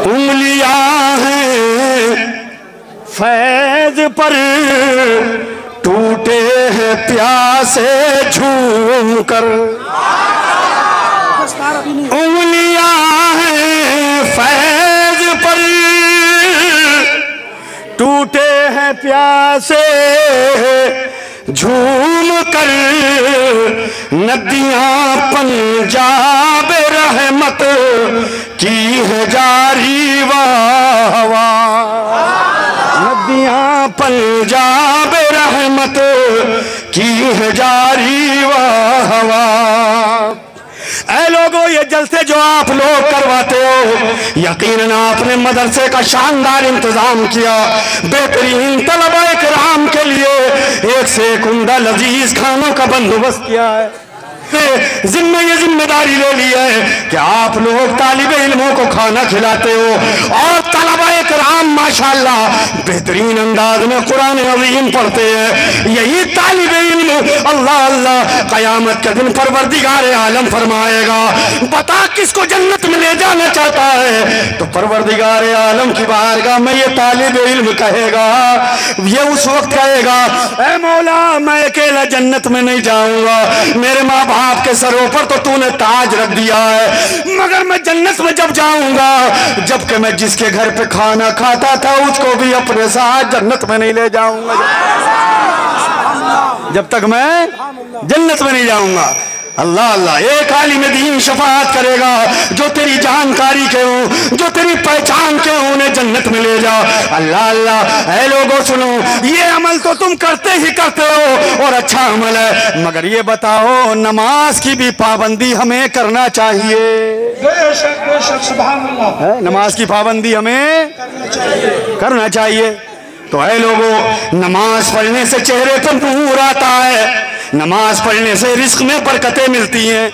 उंगलियां हैं फैज पर, टूटे हैं प्यासे झूम कर। उंगलियां हैं फैज पर, टूटे हैं प्यासे झूम कर। नदियां पंजाब रहमत की है जारी वाह वाह। नदियां पंजाब रहमत की है जारी वाह वाह। ऐ लोगों, ये जलसे जो आप लोग करवाते हो, यकीनन आपने मदरसे का शानदार इंतजाम किया। बेहतरीन तलबा इकराम के लिए एक से एक उम्दा लजीज खानों का बंदोबस्त किया है। ये जिम्मेदारी ले ली है कि आप लोग तालिबे इल्मों को खाना खिलाते हो और तलबा इकराम माशाअल्लाह बेहतरीन अंदाज में कुरान अज़ीम पढ़ते हैं। यही तालिबे इल्म अल्लाह अल्लाह क़यामत के दिन परवरदिगार आलम फरमाएगा, बता किसको जन्नत में ले जाना चाहता है? तो परवरदिगार आलम की बारगाह में ये तालिबे इल्म कहेगा, ये उस वक्त कहेगा, ऐ मौला मैं अकेला जन्नत में नहीं जाऊंगा, मेरे माँ आपके सरों पर तो तूने ताज रख दिया है, मगर मैं जन्नत में जब जाऊंगा, जबकि मैं जिसके घर पे खाना खाता था उसको भी अपने साथ जन्नत में नहीं ले जाऊंगा, जब तक मैं जन्नत में नहीं जाऊंगा। अल्लाह अल्लाह, एक आलिम दीन शफाअत करेगा जो तेरी जानकारी के हो, जो तेरी पहचान के हो, उन्हें जन्नत में ले जा। अल्लाह अल्लाह, ऐ लोगों सुनो, ये अमल तो तुम करते ही करते हो और अच्छा अमल है, मगर ये बताओ नमाज की भी पाबंदी हमें करना चाहिए। बेशक सुभान अल्लाह, नमाज की पाबंदी हमें करना चाहिए। तो ऐ लोगों, नमाज पढ़ने से चेहरे पर नूर आता है, नमाज पढ़ने से रिस्क में बरकतें मिलती हैं,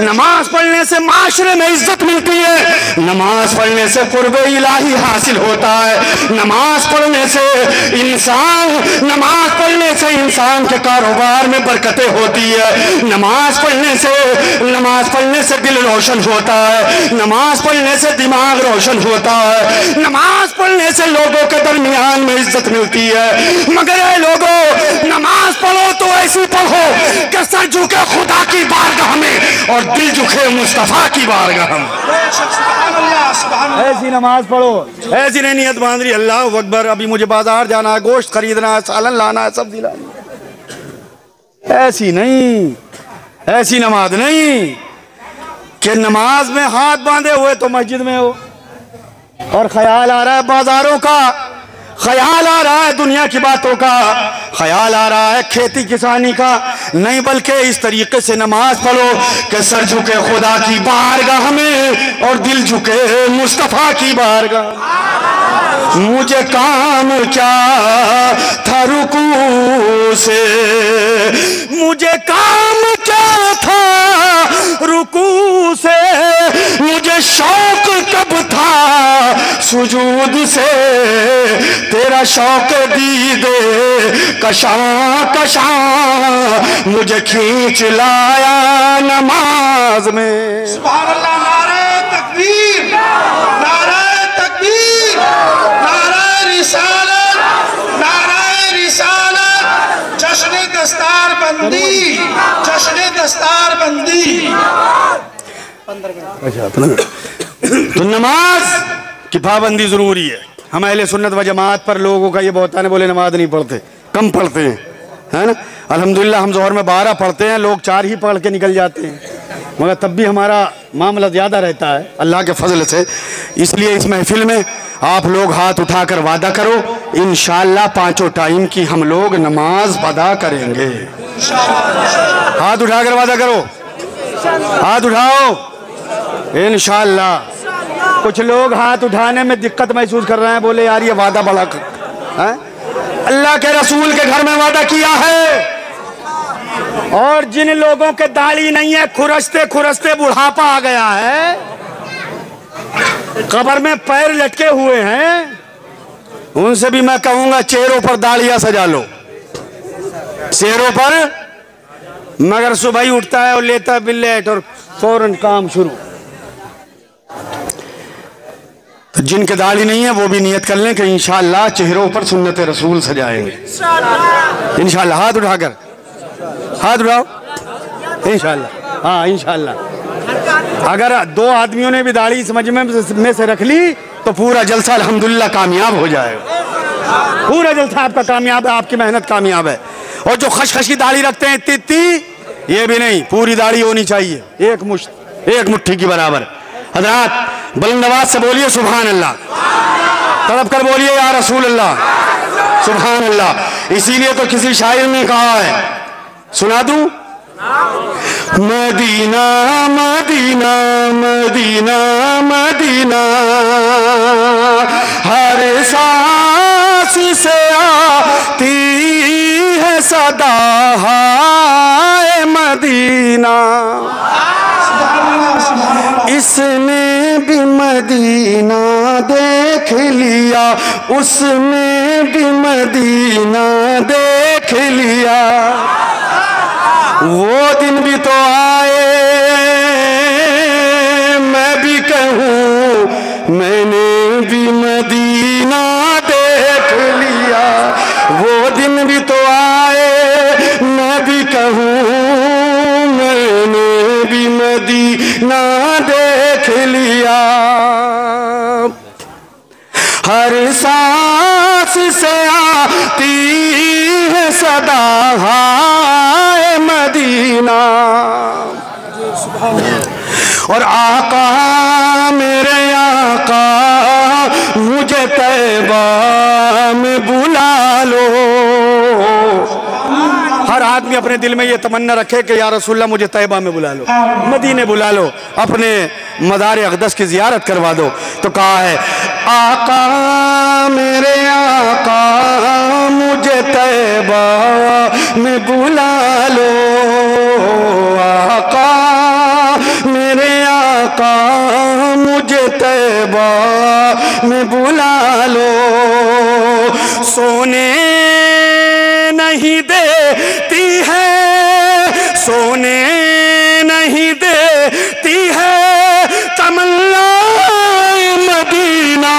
नमाज पढ़ने से माशरे में इज्जत मिलती है, नमाज पढ़ने से कुर्बे इलाही हासिल होता है, नमाज पढ़ने से इंसान के कारोबार में बरकतें होती है, नमाज पढ़ने से दिल रोशन होता है, नमाज पढ़ने से दिमाग रोशन होता है, नमाज पढ़ने से लोगों के दरमियान में इज्जत मिलती है। मगर ये लोगों, नमाज पढ़ो तो ऐसी पढ़ो कि सर झुके खुदा की बारगाह में और दिल झुके मुस्तफा की बारगाह में। ऐसी नमाज पढ़ो, ऐसी नहीं नियत बांध रही अल्लाह अकबर, अभी मुझे बाजार जाना है, गोश्त खरीदना है, सालन लाना है, सब्जी लानी है, ऐसी नहीं, ऐसी नमाज नहीं कि नमाज में हाथ बांधे हुए तो मस्जिद में हो और ख्याल आ रहा है बाजारों का, ख्याल आ रहा है दुनिया की बातों का, ख्याल आ रहा है खेती किसानी का, नहीं बल्कि इस तरीके से नमाज पढ़ो कि सर झुके खुदा की बारगाह में और दिल झुके मुस्तफा की बारगाह। मुझे काम क्या था रुकू से, मुझे काम क्या था रुकू से, मुझे शौक कब था सुजूद से, तेरा शौक दीदे कशा कशा मुझे खींच लाया नमाज में। सुभान अल्लाह, नारे तकबीर, नारे तकबीर, नारे रिसालत, नारे रिसालत, जश्न दस्तार बंदी, जश्न दस्तार बंदी। तो नमाज की पाबंदी जरूरी है। हम अहले सुन्नत व जमात पर लोगों का ये बहुत है, बोले नमाज नहीं पढ़ते, कम पढ़ते हैं, है ना। अल्हम्दुलिल्लाह हम ज़ोहर में 12 पढ़ते हैं, लोग 4 ही पढ़ के निकल जाते हैं, मगर तब भी हमारा मामला ज़्यादा रहता है अल्लाह के फजल से। इसलिए इस महफिल में आप लोग हाथ उठाकर वादा करो, इंशाअल्लाह 5 टाइम की हम लोग नमाज अदा करेंगे। हाथ उठाकर वादा करो, हाथ उठाओ इंशाअल्लाह। कुछ लोग हाथ उठाने में दिक्कत महसूस कर रहे हैं, बोले यार ये वादा बड़ा है, अल्लाह के रसूल के घर में वादा किया है। और जिन लोगों के दाढ़ी नहीं है, खुरसते खुरसते बुढ़ापा आ गया है, कब्र में पैर लटके हुए हैं, उनसे भी मैं कहूंगा चेहरों पर दाढ़ियां सजा लो, चेहरों पर। मगर सुबह ही उठता है और लेता है बिल्लेट और फौरन काम शुरू। जिनके दाढ़ी नहीं है वो भी नियत कर लें कि इंशाअल्लाह चेहरों पर सुन्नत रसूल सजाएंगे इंशाअल्लाह। हाथ उठाकर, हाथ उठाओ इंशाअल्लाह। हाँ इंशाअल्लाह। अगर 2 आदमियों ने भी दाढ़ी इस मजमे में से रख ली तो पूरा जलसा अल्हम्दुलिल्लाह कामयाब हो जाएगा। पूरा जलसा आपका कामयाब है, आपकी मेहनत कामयाब है। और जो खशखशी दाढ़ी रखते हैं इतनी ये भी नहीं, पूरी दाढ़ी होनी चाहिए एक मुश्त, एक मुट्ठी की बराबर। हज़रात बुलंद आवाज से बोलिए सुभान अल्लाह, तड़प कर बोलिए या रसूल अल्लाह, सुभान अल्लाह। इसीलिए तो किसी शायर ने कहा है, सुना दूं? मदीना मदीना मदीना मदीना हर सांस से आती है सदा हाय मदीना। इसने भी मदीना देख लिया, उसने भी मदीना देख लिया। वो दिन भी तो आए मैं भी कहूँ मैंने भी मदीना देख लिया। वो दिन भी तो आए मैं भी कहूँ मैंने भी मदीना देख लिया। हर सांस से आती है सदा हाय मदीना। और आका मेरे आका मुझे तैबा में बुला लो। हर आदमी अपने दिल में ये तमन्ना रखे कि या रसूलल्लाह मुझे तैबा में बुला लो, मदीने बुला लो, अपने मदार अक़दस की ज़ियारत करवा दो। तो कहा है आका मेरे आका मुझे तैबा में बुला लो। आका मेरे आका मुझे तैबा में बुला लो। सोने नहीं देती है, सोने नहीं देती है तमन्ना मदीना।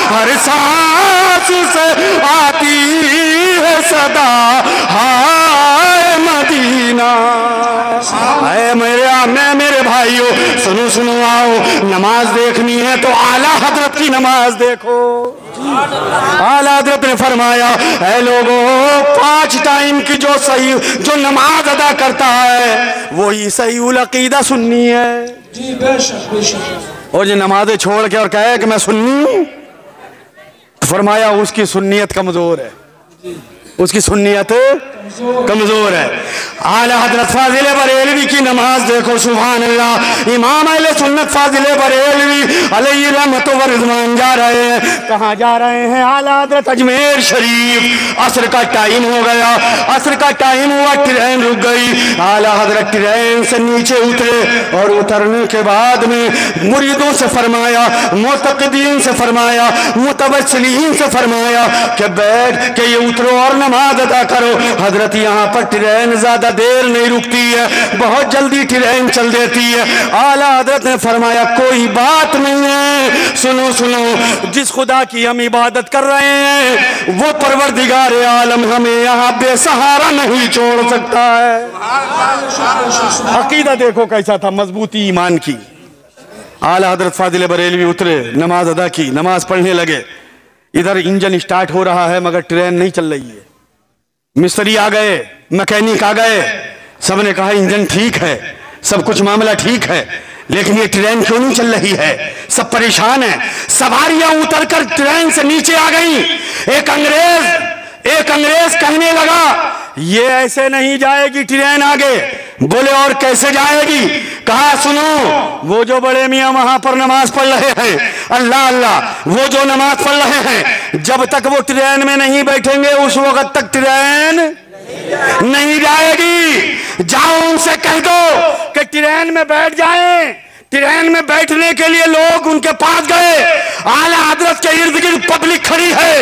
हर सांस से आती है सदा हाय मदीना। है मेरे भाइयों सुनो सुनो आओ, नमाज देखनी है तो आला हजरत की नमाज देखो। आला हजरत ने फरमाया है लोगों 5 टाइम की जो नमाज अदा करता है वही सही उल अकीदा सुन्नी है। जी बेशक बेशक। और जो नमाजें छोड़ के और कहे कि मैं सुन्नी हूं, फरमाया उसकी सुन्नियत कमजोर है, उसकी सुन्नियत कमजोर है। आला हजरत फाजिल बरेलवी की नमाज देखो सुभान अल्लाह। इमाम अहले सुन्नत फाजिल बरेलवी अलैहि रहमत व रिज़वान जा रहे हैं। कहाँ जा रहे हैं? आला हजरत अजमेर शरीफ। असर का टाइम हो गया, असर का टाइम हुआ, ट्रेन रुक गई। आला हजरत ट्रेन से नीचे उतरे और उतरने के बाद में मुरीदों से फरमाया, मुतक़दीन से फरमाया, मुतवस्सिलीन से फरमाया कि बैठ के ये उतरो और नमाज अदा करो। हजरत यहाँ पर ट्रेन ज्यादा देर नहीं रुकती है, बहुत जल्दी ट्रेन चल देती है। आला हजरत ने फरमाया कोई बात नहीं है, सुनो सुनो, जिस खुदा की हम इबादत कर रहे हैं वो परवरदिगार आलम हमें यहाँ बेसहारा नहीं छोड़ सकता है। अकीदा देखो कैसा था, मजबूती ईमान की। आला हजरत फाजिल बरेलवी उतरे, नमाज अदा की, नमाज पढ़ने लगे। इधर इंजन स्टार्ट हो रहा है मगर ट्रेन नहीं चल रही है। मिस्त्री आ गए, मैकेनिक आ गए, सबने कहा इंजन ठीक है, सब कुछ मामला ठीक है, लेकिन ये ट्रेन क्यों नहीं चल रही है? सब परेशान है। सवारियां उतरकर ट्रेन से नीचे आ गई। एक अंग्रेज कहने लगा ये ऐसे नहीं जाएगी ट्रेन आगे। बोले और कैसे जाएगी? कहा सुनो, वो जो बड़े मियाँ वहां पर नमाज पढ़ रहे हैं, अल्लाह अल्लाह, वो जो नमाज पढ़ रहे हैं, जब तक वो ट्रेन में नहीं बैठेंगे उस वक्त तक ट्रेन नहीं जाएगी। जाओ उनसे कह दो कि ट्रेन में बैठ जाएं, ट्रेन में बैठने के लिए लोग उनके पास गए। आला हजरत के इर्द गिर्द पब्लिक खड़ी है,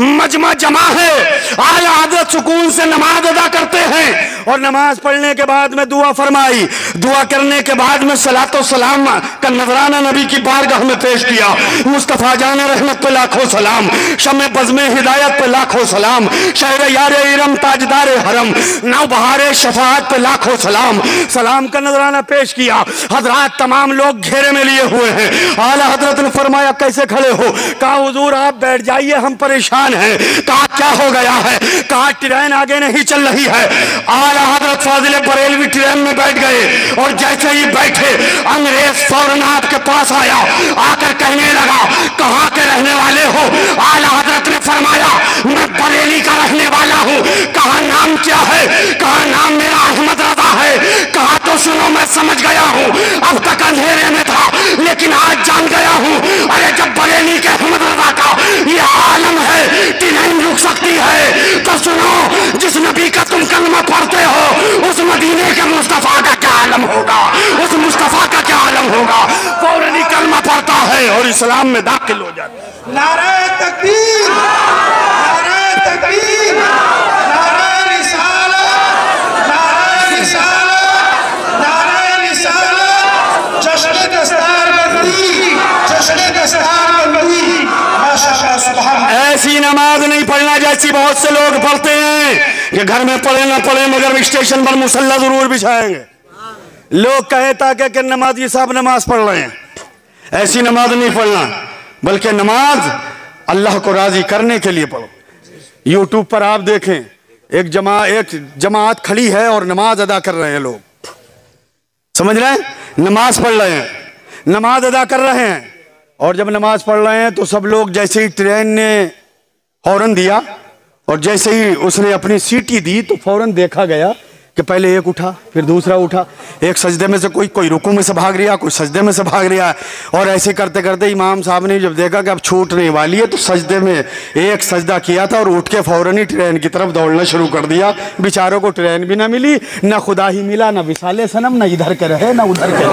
मजमा जमा है। आला हजरत सुकून से नमाज अदा करते हैं और नमाज पढ़ने के बाद में दुआ फरमाई। दुआ करने के बाद में सलातो सलाम का नजराना नबी की बारगाह में पेश किया। मुस्तफा जान रहमत पे लाखों सलाम, शमे बज़्मे हिदायत पे लाखों सलाम, शहर यारे इरम ताजदार हरम, नौबहारे शफाअत पे लाखों सलाम। सलाम का नजराना पेश किया। हजरात तमाम लोग घेरे में लिए हुए हैं। आला हजरत ने फरमाया कैसे खड़े हो? कहा हुजूर आप बैठ जाइए, हम परेशान हैं। कहा क्या हो गया है? कहा ट्रेन आगे नहीं चल रही है। आला हजरत फाजिल बरेलवी ट्रेन में बैठ गए और जैसे ही बैठे अंग्रेज फौरन आपके पास आया, आकर कहने लगा कहाँ के रहने वाले हो? आला हजरत ने फरमाया मैं बरेली का रहने वाला हूँ। कहा नाम क्या है? कहा नाम मेरा अहमद रजा है। कहा तो सुनो मैं समझ गया हूँ, अब तक अंधेरे में था लेकिन आज जान गया हूँ। अरे जब बरेली के अहमद रजा का ये आलम है कि नहीं रुक सकती है, तो सुनो जिस नबी का तुम कलमा पढ़ते हो उस मदीने के मुस्तफा का क्या आलम होगा, उस मुस्तफा का क्या आलम होगा। फौरन कलमा पढ़ता है और इस्लाम में दाखिल हो जाता है। नारे तकबीर, नारे तकबीर, नारे रिसालत, नारे रिसालत, नारे रिसालत, जश्न दस्तारबंदी, जश्न दस्तारबंदी। माशाअल्लाह सुभान अल्लाह। ऐसी नमाज नहीं पढ़ना जैसी बहुत से लोग पढ़ते हैं कि घर में पढ़े ना पढ़े मगर स्टेशन पर मुसल्ला जरूर बिछाएंगे। लोग कहे ताकि कि नमाजी साहब नमाज पढ़ रहे हैं। ऐसी नमाज नहीं पढ़ना, बल्कि नमाज अल्लाह को राजी करने के लिए पढ़ो। यूट्यूब पर आप देखें एक जमात खड़ी है और नमाज अदा कर रहे हैं लोग, समझ रहे हैं, नमाज पढ़ रहे हैं, नमाज अदा कर रहे हैं। और जब नमाज पढ़ रहे हैं तो सब लोग जैसे ही ट्रेन ने हॉर्न दिया और जैसे ही उसने अपनी सीटी दी तो फौरन देखा गया कि पहले एक उठा फिर दूसरा उठा। एक सजदे में से कोई रुकू में से भाग रहा, कोई सजदे में से भाग रहा। और ऐसे करते करते इमाम साहब ने जब देखा कि अब छूटने वाली है तो सजदे में एक सजदा किया था और उठ के फौरन ही ट्रेन की तरफ दौड़ना शुरू कर दिया। बेचारों को ट्रेन भी ना मिली, ना खुदा ही मिला, ना विसाले सनम, ना इधर के रहे ना उधर के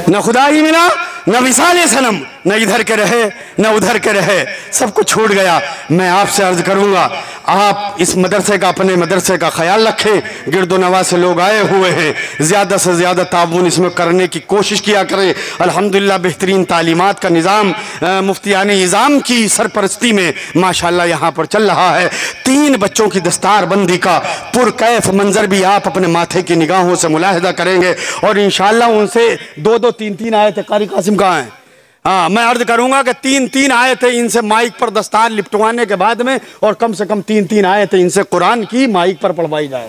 न खुदा ही मिला, न विसाले सनम, न इधर के रहे न उधर के रहे, सब कुछ छूट गया। मैं आपसे अर्ज करूंगा आप इस मदरसे का, अपने मदरसे का ख्याल रखें। गिरदोनवा से लोग आए हुए हैं, ज़्यादा से ज़्यादा ताउन इसमें करने की कोशिश किया करें। अल्हम्दुलिल्लाह बेहतरीन तालीमात का निज़ाम मुफ्तियान निज़ाम की सरपरस्ती में माशाअल्लाह यहाँ पर चल रहा है। 3 बच्चों की दस्तार बंदी का पुरकैफ मंजर भी आप अपने माथे की निगाहों से मुलाहिदा करेंगे और इंशाअल्लाह उनसे 2-2, 3-3 आयतें कारी कासिम कहाँ हैं? हाँ, मैं अर्ज करूंगा कि 3-3 आयतें इनसे माइक पर दस्तार लिपटवाने के बाद में और कम से कम 3-3 आयतें इनसे कुरान की माइक पर पढ़वाई जाए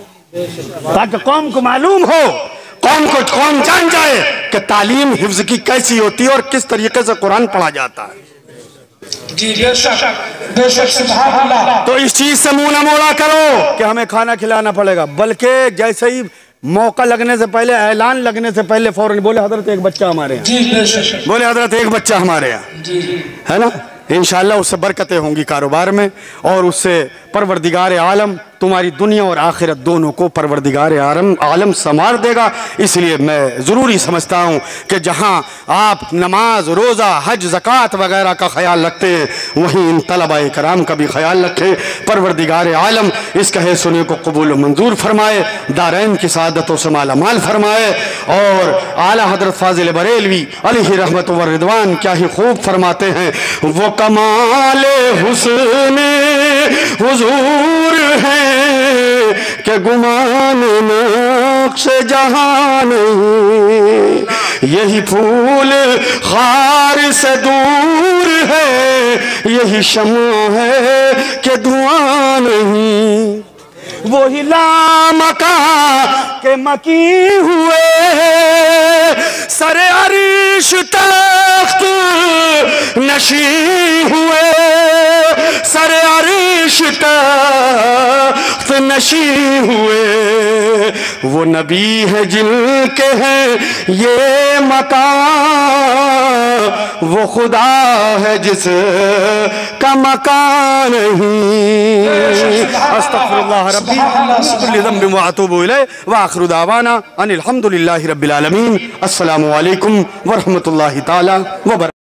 ताकि कौम को मालूम हो, कौम जान जाए कि तालीम हिफ्ज की कैसी होती है और किस तरीके से कुरान पढ़ा जाता है। जी बेशक सुभान अल्लाह। तो इस चीज से मुंह न मोड़ा करो कि हमें खाना खिलाना पड़ेगा, बल्कि जैसे ही मौका लगने से पहले, ऐलान लगने से पहले फौरन बोले हजरत एक बच्चा हमारे यहाँ, जी बेशक, बोले हजरत एक बच्चा हमारे यहाँ, जी है ना। इंशाअल्लाह उससे बरकतें होंगी कारोबार में और उससे परवरदिगार आलम तुम्हारी दुनिया और आखिरत दोनों को परवरदिगार आलम संवार देगा। इसलिए मैं ज़रूरी समझता हूँ कि जहाँ आप नमाज, रोज़ा, हज, ज़कात वगैरह का ख्याल रखते हैं वहीं इन तलबा कराम का भी ख्याल रखें। परवरदिगार आलम इस कहे सुने को कबूल मंजूर फरमाए, दारैन की सादतों से माला माल फरमाए। और आला हजरत फाजिल बरेलवी अलैहि रहमत व रिदवान क्या ही खूब फरमाते हैं, वो कमाले हुस्न हुजूर है कि गुमान नक्श जहां नहीं, यही फूल खार से दूर है, यही शम्मा है कि धुआं नहीं, वही लामका के मकी हुए सरे अरिश तख्त नशी हुए, सरे अरिश तख्त नशी हुए, वो नबी है जिनके हैं ये मकान, वो खुदा है जिस का मकान नहीं। अस्तगफिरुल्लाह रब्बी मिन कुल्लि ज़ंबिन व अतूबु इलैह व आखिरु दावाना अनिल हम्दुलिल्लाहि रब्बिल आलमीन। अस्सलामु अलैकुम व रहमतुल्लाहि तआला व बरकातुहू।